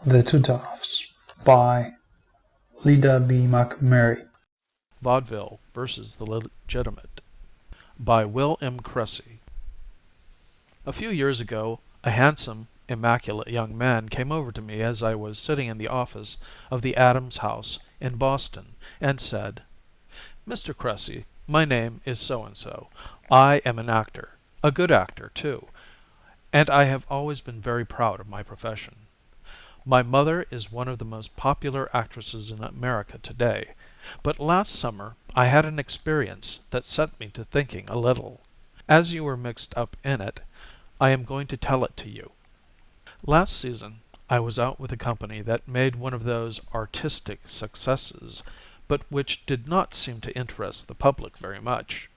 The Two Doves by Lida B. McMurray. Vaudeville versus the Legitimate by Will M. Cressy. A few years ago a handsome, immaculate young man came over to me as I was sitting in the office of the Adams House in Boston and said, "Mr. Cressy, my name is so-and-so. I am an actor, a good actor, too, and I have always been very proud of my profession. My mother is one of the most popular actresses in America today, but last summer I had an experience that set me to thinking a little. As you were mixed up in it, I am going to tell it to you. Last season I was out with a company that made one of those artistic successes, but which did not seem to interest the public very much.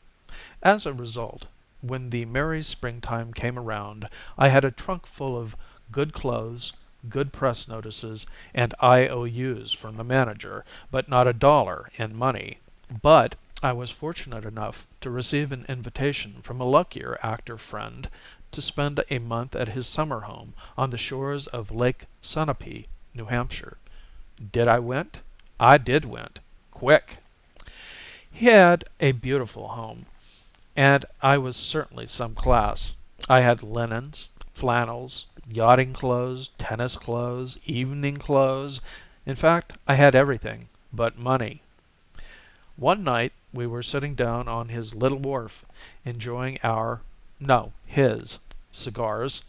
As a result, when the merry springtime came around, I had a trunk full of good clothes, good press notices, and IOUs from the manager, but not a dollar in money. But I was fortunate enough to receive an invitation from a luckier actor friend to spend a month at his summer home on the shores of Lake Sunapee, New Hampshire. Did I went? I did went. Quick. He had a beautiful home, and I was certainly some class. I had linens, flannels, yachting clothes, tennis clothes, evening clothes. In fact, I had everything but money. One night we were sitting down on his little wharf, enjoying his cigars,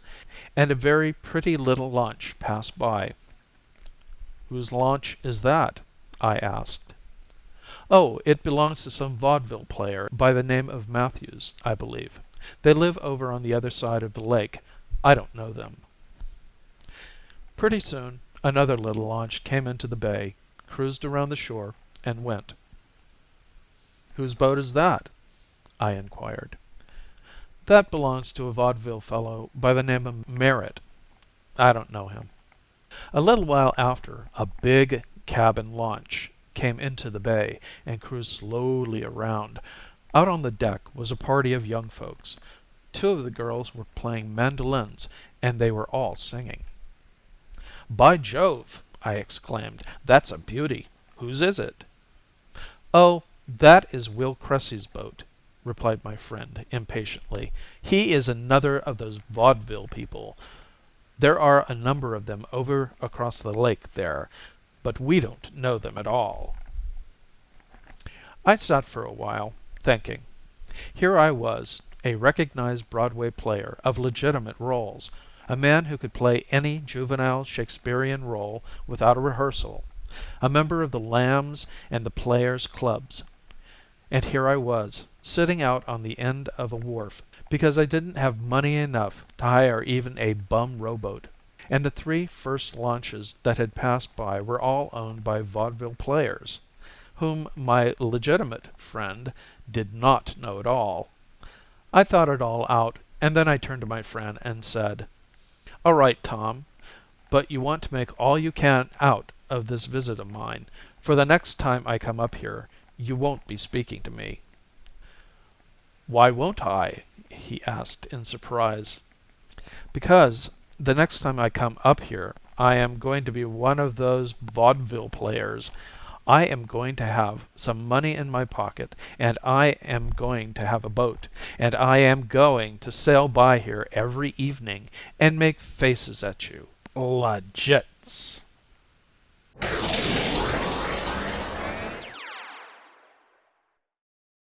and a very pretty little launch passed by. "Whose launch is that?" I asked. "Oh, it belongs to some vaudeville player by the name of Matthews, I believe. They live over on the other side of the lake. I don't know them." Pretty soon another little launch came into the bay, cruised around the shore, and went. "Whose boat is that?" I inquired. "That belongs to a vaudeville fellow by the name of Merritt. I don't know him." A little while after a big cabin launch came into the bay and cruised slowly around. Out on the deck was a party of young folks. Two of the girls were playing mandolins, and they were all singing. "By Jove!" I exclaimed. "That's a beauty. Whose is it?" "Oh, that is Will Cressy's boat," replied my friend impatiently. "He is another of those vaudeville people. There are a number of them over across the lake there, but we don't know them at all." I sat for a while, thinking. Here I was, a recognized Broadway player of legitimate roles, a man who could play any juvenile Shakespearean role without a rehearsal, a member of the Lambs and the Players Clubs. And here I was, sitting out on the end of a wharf because I didn't have money enough to hire even a bum rowboat. And the three first launches that had passed by were all owned by vaudeville players, whom my legitimate friend did not know at all. I thought it all out, and then I turned to my friend and said, "All right, Tom, but you want to make all you can out of this visit of mine, for the next time I come up here you won't be speaking to me." "Why won't I?" he asked in surprise. "Because the next time I come up here I am going to be one of those vaudeville players. I am going to have some money in my pocket, and I am going to have a boat, and I am going to sail by here every evening and make faces at you. Legits."